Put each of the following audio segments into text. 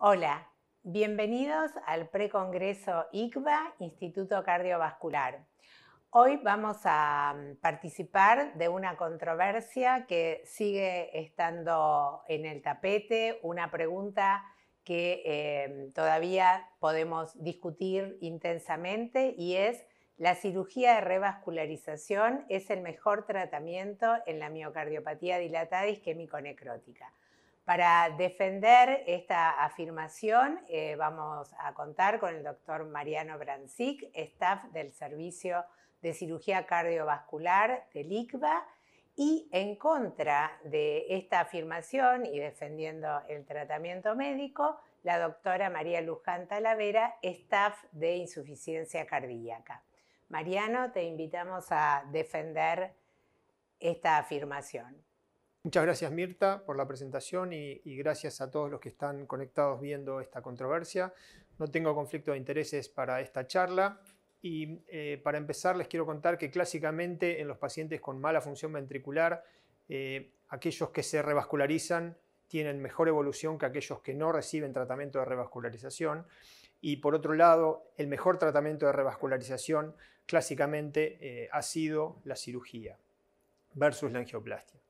Hola, bienvenidos al precongreso ICVA, Instituto Cardiovascular. Hoy vamos a participar de una controversia que sigue estando en el tapete, una pregunta que todavía podemos discutir intensamente y es: ¿la cirugía de revascularización es el mejor tratamiento en la miocardiopatía dilatada isquémico necrótica? Para defender esta afirmación vamos a contar con el doctor Mariano Brancic, staff del Servicio de Cirugía Cardiovascular del ICVA, y en contra de esta afirmación y defendiendo el tratamiento médico, la doctora María Luján Talavera, staff de insuficiencia cardíaca. Mariano, te invitamos a defender esta afirmación. Muchas gracias, Mirta, por la presentación y gracias a todos los que están conectados viendo esta controversia. No tengo conflicto de intereses para esta charla y para empezar les quiero contar que clásicamente en los pacientes con mala función ventricular, aquellos que se revascularizan tienen mejor evolución que aquellos que no reciben tratamiento de revascularización. Y por otro lado, el mejor tratamiento de revascularización clásicamente ha sido la cirugía versus la angioplastia.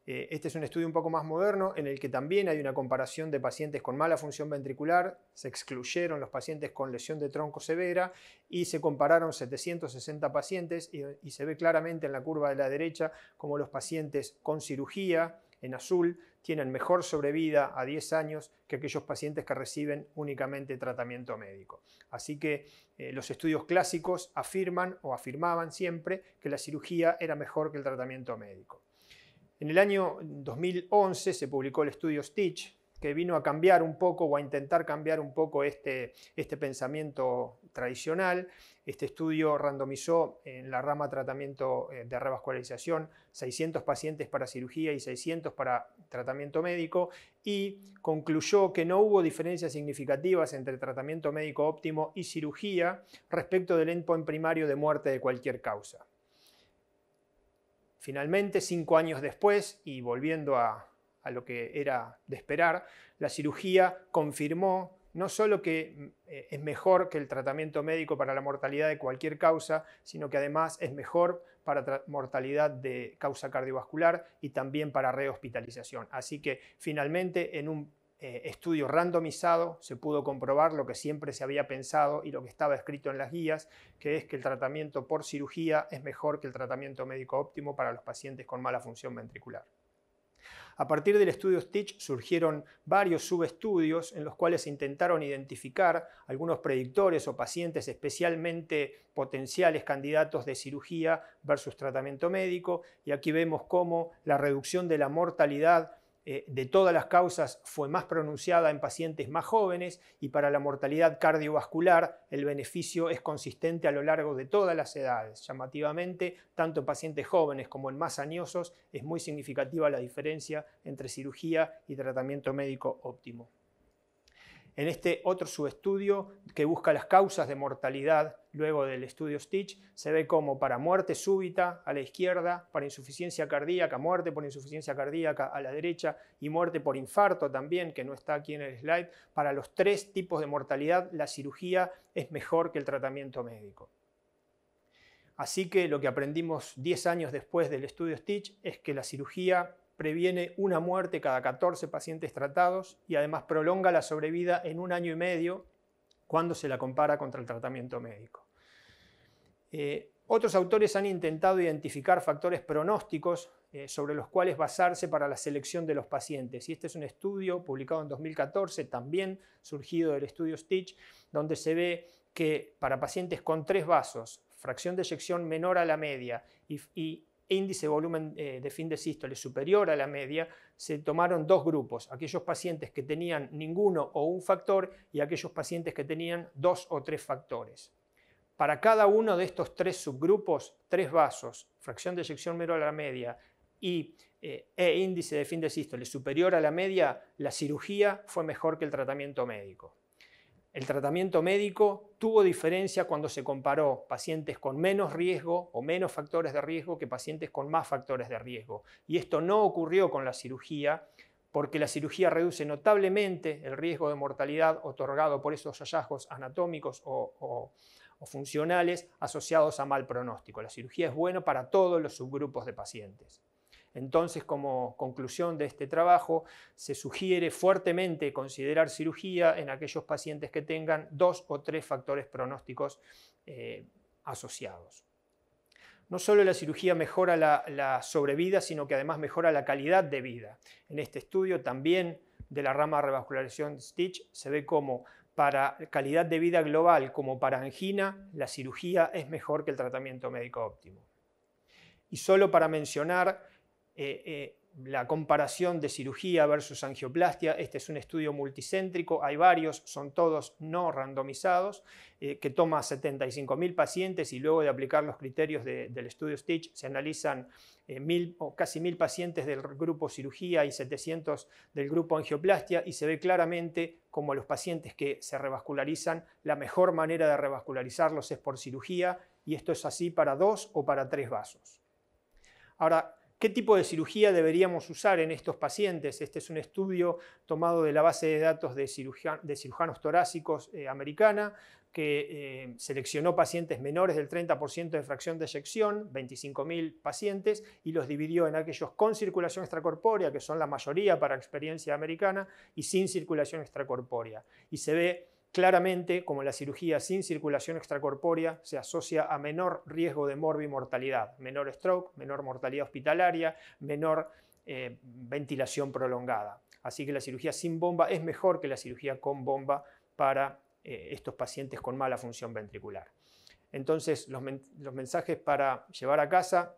Este es un estudio un poco más moderno en el que también hay una comparación de pacientes con mala función ventricular. Se excluyeron los pacientes con lesión de tronco severa y se compararon 760 pacientes y se ve claramente en la curva de la derecha como los pacientes con cirugía, en azul, tienen mejor sobrevida a 10 años que aquellos pacientes que reciben únicamente tratamiento médico. Así que los estudios clásicos afirman o afirmaban siempre que la cirugía era mejor que el tratamiento médico. En el año 2011 se publicó el estudio STITCH, que vino a cambiar un poco o a intentar cambiar un poco este pensamiento tradicional. Este estudio randomizó en la rama tratamiento de revascularización 600 pacientes para cirugía y 600 para tratamiento médico y concluyó que no hubo diferencias significativas entre tratamiento médico óptimo y cirugía respecto del endpoint primario de muerte de cualquier causa. Finalmente, 5 años después, y volviendo a lo que era de esperar, la cirugía confirmó no solo que es mejor que el tratamiento médico para la mortalidad de cualquier causa, sino que además es mejor para mortalidad de causa cardiovascular y también para rehospitalización. Así que finalmente en un estudio randomizado se pudo comprobar lo que siempre se había pensado y lo que estaba escrito en las guías, que es que el tratamiento por cirugía es mejor que el tratamiento médico óptimo para los pacientes con mala función ventricular. A partir del estudio STITCH surgieron varios subestudios en los cuales se intentaron identificar algunos predictores o pacientes especialmente potenciales candidatos de cirugía versus tratamiento médico, y aquí vemos cómo la reducción de la mortalidad de todas las causas fue más pronunciada en pacientes más jóvenes, y para la mortalidad cardiovascular el beneficio es consistente a lo largo de todas las edades. Llamativamente, tanto en pacientes jóvenes como en más añosos es muy significativa la diferencia entre cirugía y tratamiento médico óptimo. En este otro subestudio que busca las causas de mortalidad luego del estudio STITCH, se ve como para muerte súbita a la izquierda, para insuficiencia cardíaca, muerte por insuficiencia cardíaca a la derecha y muerte por infarto también, que no está aquí en el slide, para los 3 tipos de mortalidad la cirugía es mejor que el tratamiento médico. Así que lo que aprendimos 10 años después del estudio STITCH es que la cirugía previene una muerte cada 14 pacientes tratados y además prolonga la sobrevida en 1 año y medio cuando se la compara contra el tratamiento médico. Otros autores han intentado identificar factores pronósticos sobre los cuales basarse para la selección de los pacientes, y este es un estudio publicado en 2014, también surgido del estudio STITCH, donde se ve que para pacientes con 3 vasos, fracción de eyección menor a la media y índice de volumen de fin de sístole superior a la media, se tomaron 2 grupos, aquellos pacientes que tenían ninguno o un factor y aquellos pacientes que tenían 2 o 3 factores. Para cada uno de estos 3 subgrupos, 3 vasos, fracción de eyección menor a la media y índice de fin de sístole superior a la media, la cirugía fue mejor que el tratamiento médico. El tratamiento médico tuvo diferencia cuando se comparó pacientes con menos riesgo o menos factores de riesgo que pacientes con más factores de riesgo. Y esto no ocurrió con la cirugía, porque la cirugía reduce notablemente el riesgo de mortalidad otorgado por esos hallazgos anatómicos o funcionales asociados a mal pronóstico. La cirugía es buena para todos los subgrupos de pacientes. Entonces, como conclusión de este trabajo, se sugiere fuertemente considerar cirugía en aquellos pacientes que tengan 2 o 3 factores pronósticos asociados. No solo la cirugía mejora la sobrevida, sino que además mejora la calidad de vida. En este estudio también de la rama de revascularización Stitch se ve como para calidad de vida global como para angina, la cirugía es mejor que el tratamiento médico óptimo. Y solo para mencionar la comparación de cirugía versus angioplastia, este es un estudio multicéntrico, hay varios, son todos no randomizados, que toma 75.000 pacientes y luego de aplicar los criterios del estudio Stitch se analizan casi 1.000 pacientes del grupo cirugía y 700 del grupo angioplastia y se ve claramente como los pacientes que se revascularizan, la mejor manera de revascularizarlos es por cirugía y esto es así para 2 o para 3 vasos. Ahora, ¿qué tipo de cirugía deberíamos usar en estos pacientes? Este es un estudio tomado de la base de datos de cirujanos torácicos americana que seleccionó pacientes menores del 30% de fracción de eyección, 25.000 pacientes, y los dividió en aquellos con circulación extracorpórea, que son la mayoría para experiencia americana, y sin circulación extracorpórea. Y se ve claramente como la cirugía sin circulación extracorpórea se asocia a menor riesgo de morbimortalidad, menor stroke, menor mortalidad hospitalaria, menor ventilación prolongada. Así que la cirugía sin bomba es mejor que la cirugía con bomba para estos pacientes con mala función ventricular. Entonces, los mensajes para llevar a casa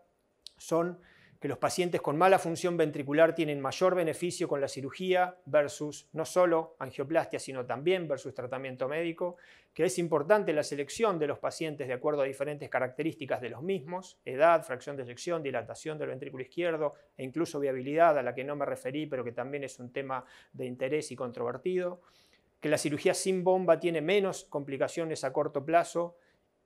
son que los pacientes con mala función ventricular tienen mayor beneficio con la cirugía versus no solo angioplastia, sino también versus tratamiento médico, que es importante la selección de los pacientes de acuerdo a diferentes características de los mismos, edad, fracción de eyección, dilatación del ventrículo izquierdo e incluso viabilidad, a la que no me referí, pero que también es un tema de interés y controvertido, que la cirugía sin bomba tiene menos complicaciones a corto plazo,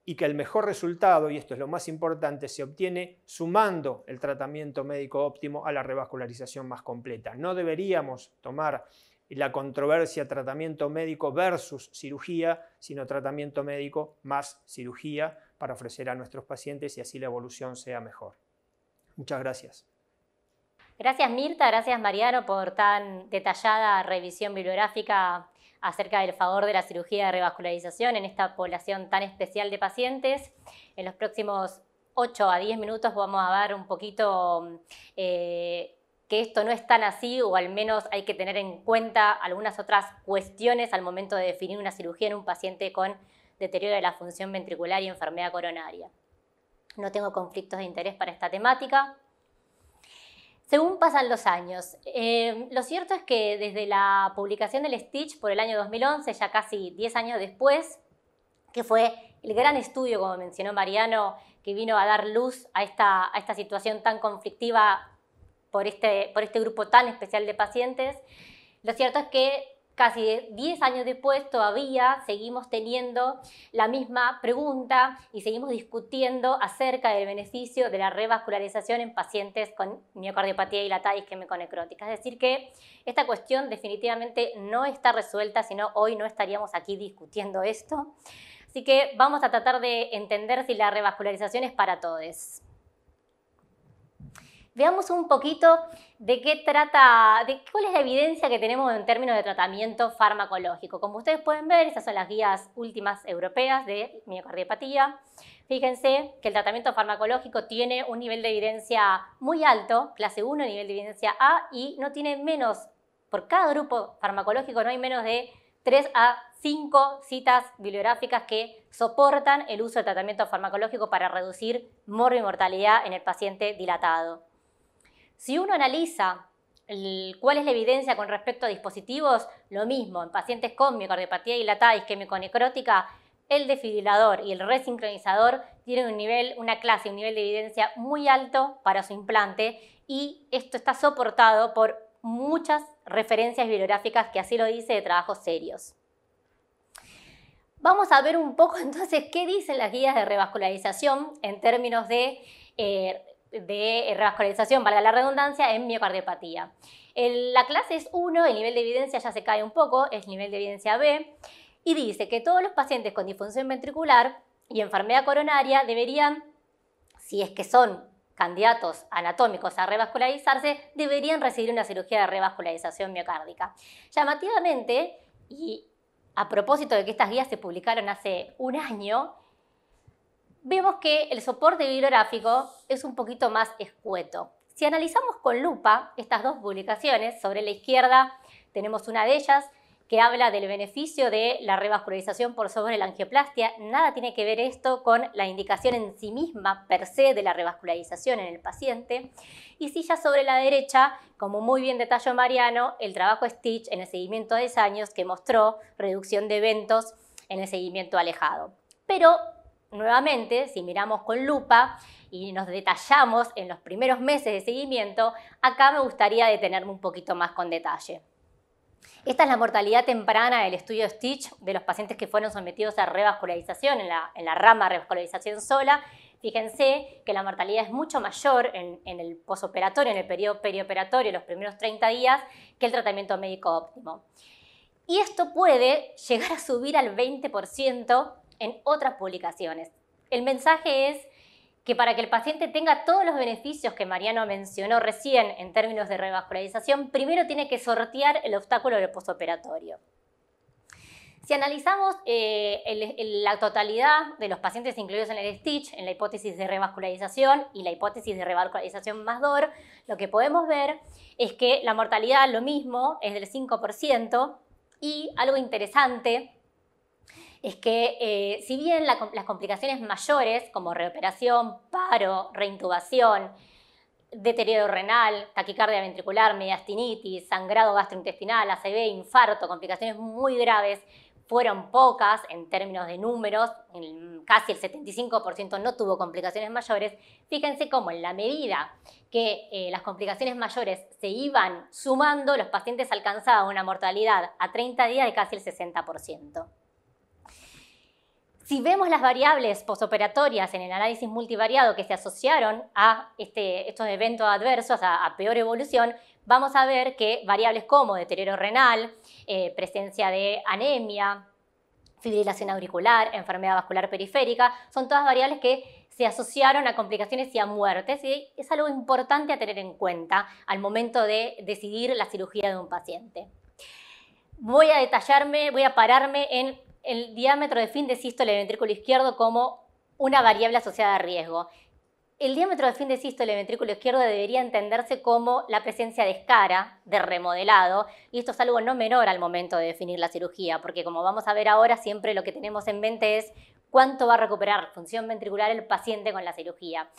y que el mejor resultado, y esto es lo más importante, se obtiene sumando el tratamiento médico óptimo a la revascularización más completa. No deberíamos tomar la controversia tratamiento médico versus cirugía, sino tratamiento médico más cirugía para ofrecer a nuestros pacientes y así la evolución sea mejor. Muchas gracias. Gracias Mirta, gracias Mariano por tan detallada revisión bibliográfica acerca del favor de la cirugía de revascularización en esta población tan especial de pacientes. En los próximos 8 a 10 minutos vamos a ver un poquito que esto no es tan así, o al menos hay que tener en cuenta algunas otras cuestiones al momento de definir una cirugía en un paciente con deterioro de la función ventricular y enfermedad coronaria. No tengo conflictos de interés para esta temática. Según pasan los años, lo cierto es que desde la publicación del Stitch por el año 2011, ya casi 10 años después, que fue el gran estudio, como mencionó Mariano, que vino a dar luz a esta situación tan conflictiva por este grupo tan especial de pacientes, lo cierto es que casi 10 años después todavía seguimos teniendo la misma pregunta y seguimos discutiendo acerca del beneficio de la revascularización en pacientes con miocardiopatía dilatada isquémico necrótica. Es decir que esta cuestión definitivamente no está resuelta, sino hoy no estaríamos aquí discutiendo esto. Así que vamos a tratar de entender si la revascularización es para todos. Veamos un poquito de qué trata, cuál es la evidencia que tenemos en términos de tratamiento farmacológico. Como ustedes pueden ver, estas son las guías últimas europeas de miocardiopatía. Fíjense que el tratamiento farmacológico tiene un nivel de evidencia muy alto, clase 1, nivel de evidencia A, y no tiene menos, por cada grupo farmacológico no hay menos de 3 a 5 citas bibliográficas que soportan el uso del tratamiento farmacológico para reducir morbimortalidad en el paciente dilatado. Si uno analiza cuál es la evidencia con respecto a dispositivos, lo mismo, en pacientes con miocardiopatía dilatada isquémico necrótica, el desfibrilador y el resincronizador tienen un nivel de evidencia muy alto para su implante y esto está soportado por muchas referencias bibliográficas que así lo dice de trabajos serios. Vamos a ver un poco entonces qué dicen las guías de revascularización en términos de revascularización, valga la redundancia, en miocardiopatía. La clase es 1, el nivel de evidencia ya se cae un poco, es nivel de evidencia B, y dice que todos los pacientes con disfunción ventricular y enfermedad coronaria deberían, si es que son candidatos anatómicos a revascularizarse, deberían recibir una cirugía de revascularización miocárdica. Llamativamente, y a propósito de que estas guías se publicaron hace un año, vemos que el soporte bibliográfico es un poquito más escueto. Si analizamos con lupa estas dos publicaciones, sobre la izquierda tenemos una de ellas que habla del beneficio de la revascularización por sobre la angioplastia. Nada tiene que ver esto con la indicación en sí misma, per se, de la revascularización en el paciente. Y si ya sobre la derecha, como muy bien detalló Mariano, el trabajo Stitch en el seguimiento a 10 años que mostró reducción de eventos en el seguimiento alejado. Pero, nuevamente, si miramos con lupa y nos detallamos en los primeros meses de seguimiento, acá me gustaría detenerme un poquito más con detalle. Esta es la mortalidad temprana del estudio Stitch de los pacientes que fueron sometidos a revascularización en la rama revascularización sola. Fíjense que la mortalidad es mucho mayor en el posoperatorio, en el periodo perioperatorio, los primeros 30 días, que el tratamiento médico óptimo. Y esto puede llegar a subir al 20% en otras publicaciones. El mensaje es que para que el paciente tenga todos los beneficios que Mariano mencionó recién en términos de revascularización, primero tiene que sortear el obstáculo del postoperatorio. Si analizamos la totalidad de los pacientes incluidos en el Stitch, en la hipótesis de revascularización y la hipótesis de revascularización más DOR, lo que podemos ver es que la mortalidad, lo mismo, es del 5%, y algo interesante es que si bien las complicaciones mayores, como reoperación, paro, reintubación, deterioro renal, taquicardia ventricular, mediastinitis, sangrado gastrointestinal, ACV, infarto, complicaciones muy graves, fueron pocas en términos de números, casi el 75% no tuvo complicaciones mayores. Fíjense cómo en la medida que las complicaciones mayores se iban sumando, los pacientes alcanzaban una mortalidad a 30 días de casi el 60%. Si vemos las variables posoperatorias en el análisis multivariado que se asociaron a estos eventos adversos, a peor evolución, vamos a ver que variables como deterioro renal, presencia de anemia, fibrilación auricular, enfermedad vascular periférica, son todas variables que se asociaron a complicaciones y a muertes, y es algo importante a tener en cuenta al momento de decidir la cirugía de un paciente. Voy a pararme en el diámetro de fin de sístole del ventrículo izquierdo como una variable asociada a riesgo. El diámetro de fin de sístole del ventrículo izquierdo debería entenderse como la presencia de escara, de remodelado, y esto es algo no menor al momento de definir la cirugía, porque como vamos a ver ahora, siempre lo que tenemos en mente es cuánto va a recuperar función ventricular el paciente con la cirugía.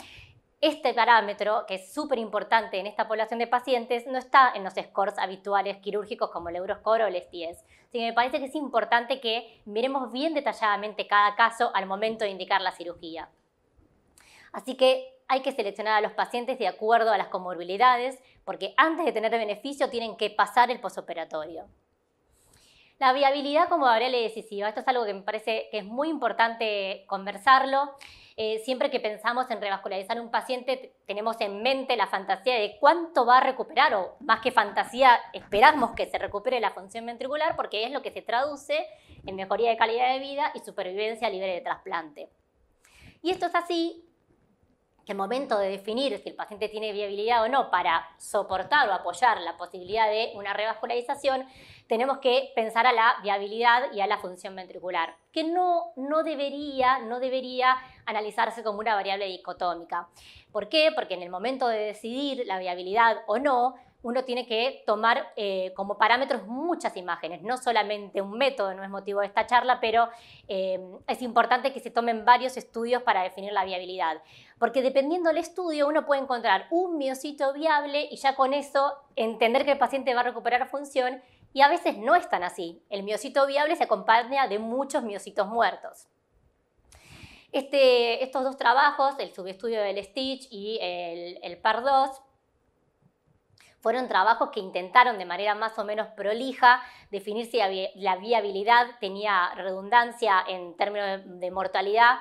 Este parámetro, que es súper importante en esta población de pacientes, no está en los scores habituales quirúrgicos como el Euroscore o el STS. Así que me parece que es importante que miremos bien detalladamente cada caso al momento de indicar la cirugía. Así que hay que seleccionar a los pacientes de acuerdo a las comorbilidades, porque antes de tener beneficio tienen que pasar el posoperatorio. La viabilidad como variable decisiva, esto es algo que me parece que es muy importante conversarlo. Siempre que pensamos en revascularizar a un paciente, tenemos en mente la fantasía de cuánto va a recuperar, o más que fantasía, esperamos que se recupere la función ventricular, porque es lo que se traduce en mejoría de calidad de vida y supervivencia libre de trasplante. Y esto es así que al momento de definir si el paciente tiene viabilidad o no para soportar o apoyar la posibilidad de una revascularización, tenemos que pensar a la viabilidad y a la función ventricular, que no debería analizarse como una variable dicotómica. ¿Por qué? Porque en el momento de decidir la viabilidad o no, uno tiene que tomar como parámetros muchas imágenes, no solamente un método, no es motivo de esta charla, pero es importante que se tomen varios estudios para definir la viabilidad. Porque dependiendo del estudio, uno puede encontrar un miocito viable y ya con eso entender que el paciente va a recuperar función, y a veces no es tan así. El miocito viable se acompaña de muchos miocitos muertos. Estos dos trabajos, el subestudio del Stitch y el PAR2, fueron trabajos que intentaron de manera más o menos prolija definir si la viabilidad tenía redundancia en términos de mortalidad.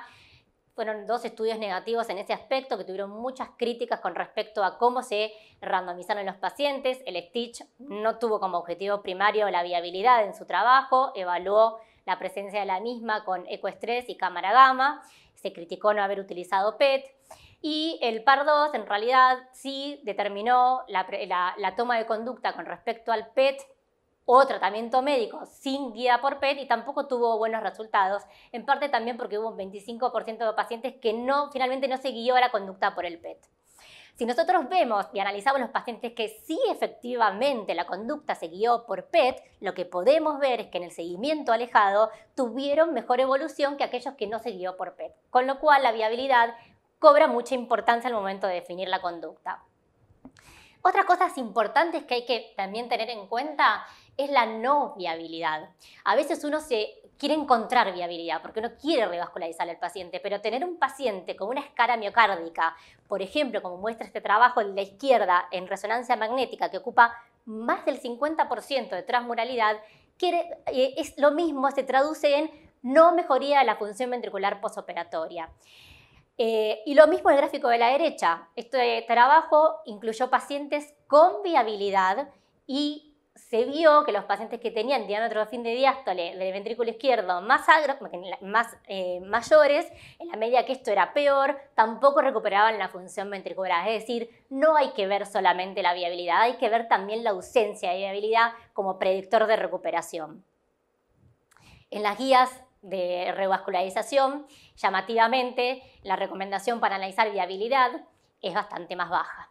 Fueron 2 estudios negativos en ese aspecto que tuvieron muchas críticas con respecto a cómo se randomizaron los pacientes. El Stitch no tuvo como objetivo primario la viabilidad en su trabajo, evaluó la presencia de la misma con ecoestrés y cámara gamma, se criticó no haber utilizado PET. Y el PAR-2 en realidad sí determinó la toma de conducta con respecto al PET o tratamiento médico sin guía por PET y tampoco tuvo buenos resultados, en parte también porque hubo un 25% de pacientes que finalmente no se guió a la conducta por el PET. Si nosotros vemos y analizamos los pacientes que sí efectivamente la conducta se guió por PET, lo que podemos ver es que en el seguimiento alejado tuvieron mejor evolución que aquellos que no se guió por PET, con lo cual la viabilidad cobra mucha importancia al momento de definir la conducta. Otras cosas importantes que hay que también tener en cuenta es la no viabilidad. A veces uno se quiere encontrar viabilidad porque uno quiere revascularizar al paciente, pero tener un paciente con una escara miocárdica, por ejemplo, como muestra este trabajo en la izquierda en resonancia magnética que ocupa más del 50% de transmuralidad, es lo mismo, se traduce en no mejoría de la función ventricular posoperatoria. Y lo mismo en el gráfico de la derecha. Este trabajo incluyó pacientes con viabilidad y se vio que los pacientes que tenían diámetro de fin de diástole del ventrículo izquierdo mayores, en la medida que esto era peor, tampoco recuperaban la función ventricular. Es decir, no hay que ver solamente la viabilidad, hay que ver también la ausencia de viabilidad como predictor de recuperación. En las guías de revascularización, llamativamente, la recomendación para analizar viabilidad es bastante más baja.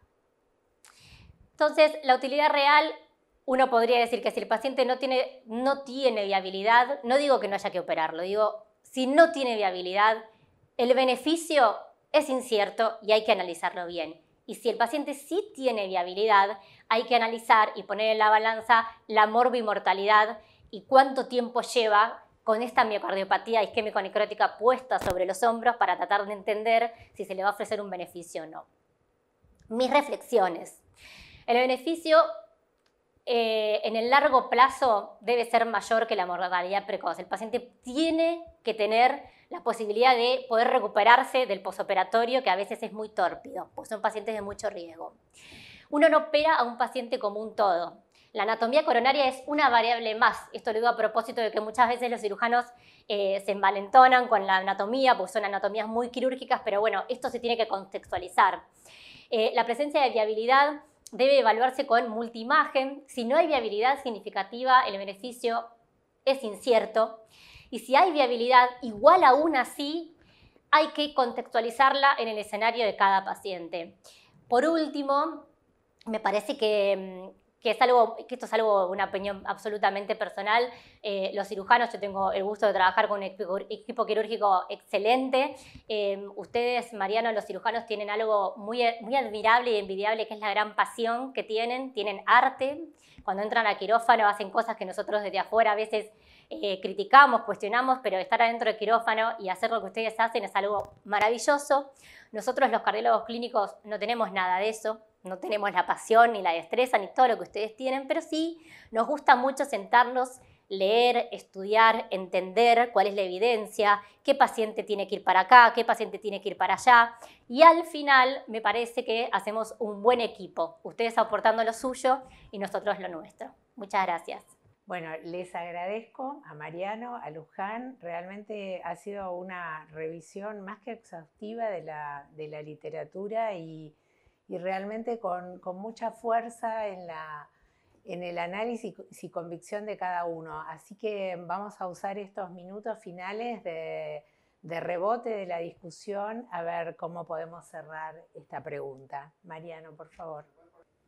Entonces, la utilidad real, uno podría decir que si el paciente no tiene viabilidad, no digo que no haya que operarlo, digo, si no tiene viabilidad, el beneficio es incierto y hay que analizarlo bien. Y si el paciente sí tiene viabilidad, hay que analizar y poner en la balanza la morbimortalidad y cuánto tiempo lleva con esta miocardiopatía isquémico-necrótica puesta sobre los hombros para tratar de entender si se le va a ofrecer un beneficio o no. Mis reflexiones. El beneficio en el largo plazo debe ser mayor que la mortalidad precoz. El paciente tiene que tener la posibilidad de poder recuperarse del posoperatorio, que a veces es muy tórpido, pues son pacientes de mucho riesgo. Uno no opera a un paciente como un todo. La anatomía coronaria es una variable más. Esto lo digo a propósito de que muchas veces los cirujanos se envalentonan con la anatomía, porque son anatomías muy quirúrgicas, pero bueno, esto se tiene que contextualizar. La presencia de viabilidad debe evaluarse con multiimagen. Si no hay viabilidad significativa, el beneficio es incierto. Y si hay viabilidad, igual aún así, hay que contextualizarla en el escenario de cada paciente. Por último, me parece que esto es una opinión absolutamente personal. Los cirujanos, yo tengo el gusto de trabajar con un equipo quirúrgico excelente. Ustedes, Mariano, los cirujanos tienen algo muy admirable y envidiable, que es la gran pasión que tienen arte. Cuando entran a quirófano hacen cosas que nosotros desde afuera a veces criticamos, cuestionamos, pero estar adentro del quirófano y hacer lo que ustedes hacen es algo maravilloso. Nosotros los cardiólogos clínicos no tenemos nada de eso. No tenemos la pasión, ni la destreza, ni todo lo que ustedes tienen, pero sí nos gusta mucho sentarnos, leer, estudiar, entender cuál es la evidencia, qué paciente tiene que ir para acá, qué paciente tiene que ir para allá. Y al final me parece que hacemos un buen equipo. Ustedes aportando lo suyo y nosotros lo nuestro. Muchas gracias. Bueno, les agradezco a Mariano, a Luján. Realmente ha sido una revisión más que exhaustiva de la literatura y realmente con mucha fuerza en el análisis y convicción de cada uno. Así que vamos a usar estos minutos finales de rebote de la discusión a ver cómo podemos cerrar esta pregunta. Mariano, por favor.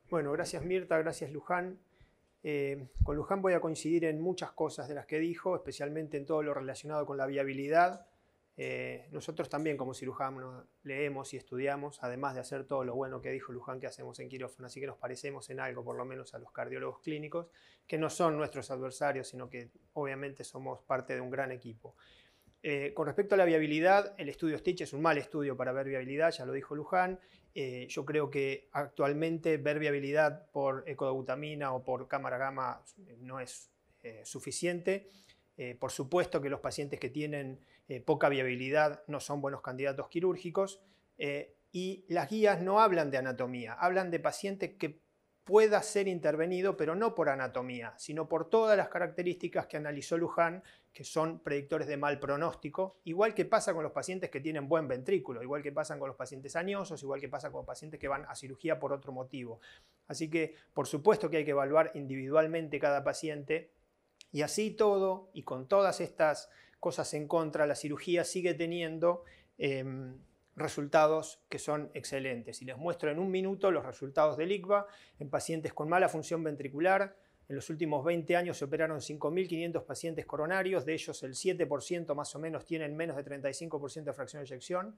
Bueno, gracias Mirta, gracias Luján. Con Luján voy a coincidir en muchas cosas de las que dijo, especialmente en todo lo relacionado con la viabilidad. Nosotros también como cirujanos leemos y estudiamos, además de hacer todo lo bueno que dijo Luján que hacemos en quirófano, así que nos parecemos en algo, por lo menos a los cardiólogos clínicos, que no son nuestros adversarios, sino que obviamente somos parte de un gran equipo. Con respecto a la viabilidad, el estudio Stitch es un mal estudio para ver viabilidad, ya lo dijo Luján. Yo creo que actualmente ver viabilidad por ecodobutamina o por cámara gamma no es suficiente. Por supuesto que los pacientes que tienen poca viabilidad no son buenos candidatos quirúrgicos, y las guías no hablan de anatomía, hablan de pacientes que pueda ser intervenido, pero no por anatomía, sino por todas las características que analizó Luján, que son predictores de mal pronóstico, igual que pasa con los pacientes que tienen buen ventrículo, igual que pasa con los pacientes añosos, igual que pasa con los pacientes que van a cirugía por otro motivo. Así que, por supuesto que hay que evaluar individualmente cada paciente, y así todo, y con todas estas cosas en contra, la cirugía sigue teniendo resultados que son excelentes. Y les muestro en un minuto los resultados del ICVA en pacientes con mala función ventricular. En los últimos 20 años se operaron 5.500 pacientes coronarios, de ellos el 7% más o menos tienen menos de 35% de fracción de eyección.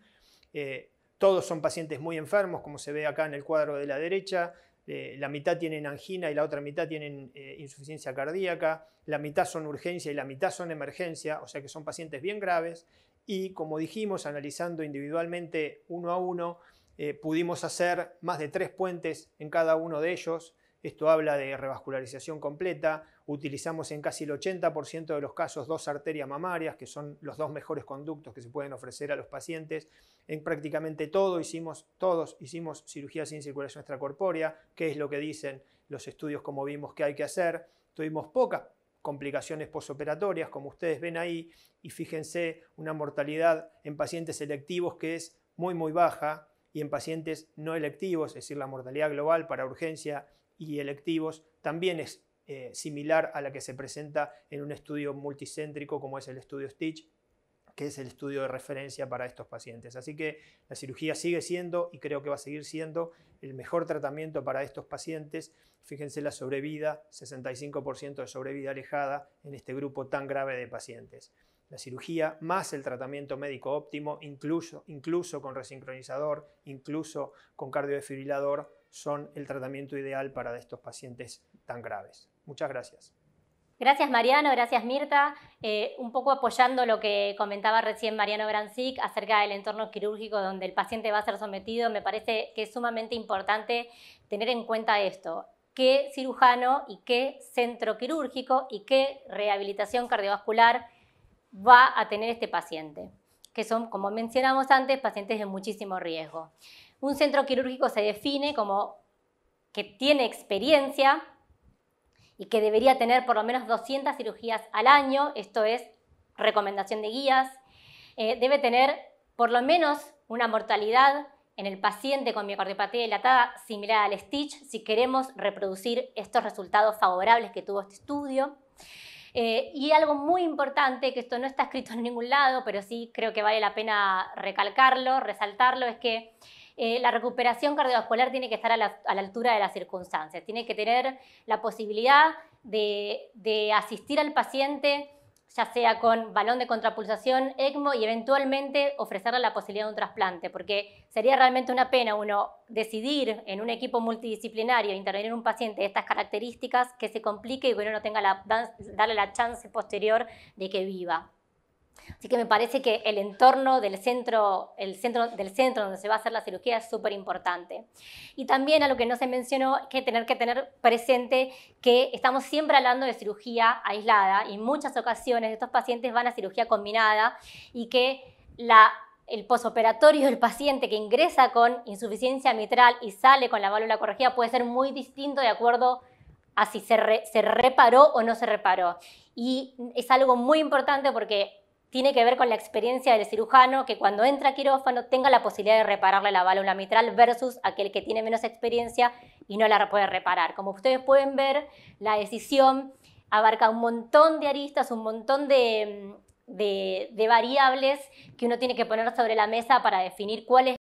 Todos son pacientes muy enfermos, como se ve acá en el cuadro de la derecha. La mitad tienen angina y la otra mitad tienen insuficiencia cardíaca. La mitad son urgencia y la mitad son emergencia, o sea que son pacientes bien graves. Y como dijimos, analizando individualmente uno a uno, pudimos hacer más de 3 puentes en cada uno de ellos. Esto habla de revascularización completa. Utilizamos en casi el 80% de los casos 2 arterias mamarias, que son los 2 mejores conductos que se pueden ofrecer a los pacientes. En prácticamente todos hicimos cirugía sin circulación extracorpórea, que es lo que dicen los estudios como vimos que hay que hacer. Tuvimos pocas complicaciones posoperatorias, como ustedes ven ahí, y fíjense una mortalidad en pacientes electivos que es muy baja, y en pacientes no electivos, es decir, la mortalidad global para urgencia y electivos también es similar a la que se presenta en un estudio multicéntrico como es el estudio Stitch, que es el estudio de referencia para estos pacientes. Así que la cirugía sigue siendo, y creo que va a seguir siendo, el mejor tratamiento para estos pacientes. Fíjense la sobrevida, 65% de sobrevida alejada en este grupo tan grave de pacientes. La cirugía más el tratamiento médico óptimo, incluso con resincronizador, incluso con cardiodefibrilador, son el tratamiento ideal para estos pacientes tan graves. Muchas gracias. Gracias Mariano, gracias Mirta. Un poco apoyando lo que comentaba recién Mariano Brancic acerca del entorno quirúrgico donde el paciente va a ser sometido, me parece que es sumamente importante tener en cuenta esto. ¿Qué cirujano y qué centro quirúrgico y qué rehabilitación cardiovascular va a tener este paciente? Que son, como mencionamos antes, pacientes de muchísimo riesgo. Un centro quirúrgico se define como que tiene experiencia y que debería tener por lo menos 200 cirugías al año, esto es recomendación de guías. Debe tener por lo menos una mortalidad en el paciente con miocardiopatía dilatada similar al Stitch, si queremos reproducir estos resultados favorables que tuvo este estudio. Y algo muy importante, que esto no está escrito en ningún lado, pero sí creo que vale la pena recalcarlo, resaltarlo, es que la recuperación cardiovascular tiene que estar a la altura de las circunstancias. Tiene que tener la posibilidad de asistir al paciente, ya sea con balón de contrapulsación, ECMO, y eventualmente ofrecerle la posibilidad de un trasplante, porque sería realmente una pena uno decidir en un equipo multidisciplinario intervenir en un paciente de estas características, que se complique y que uno no tenga darle la chance posterior de que viva. Así que me parece que el entorno del centro donde se va a hacer la cirugía es súper importante. Y también algo que no se mencionó, que tener presente que estamos siempre hablando de cirugía aislada y en muchas ocasiones estos pacientes van a cirugía combinada y que el posoperatorio del paciente que ingresa con insuficiencia mitral y sale con la válvula corregida puede ser muy distinto de acuerdo a si se reparó o no se reparó. Y es algo muy importante porque tiene que ver con la experiencia del cirujano, que cuando entra a quirófano tenga la posibilidad de repararle la válvula mitral versus aquel que tiene menos experiencia y no la puede reparar. Como ustedes pueden ver, la decisión abarca un montón de aristas, un montón de variables que uno tiene que poner sobre la mesa para definir cuál es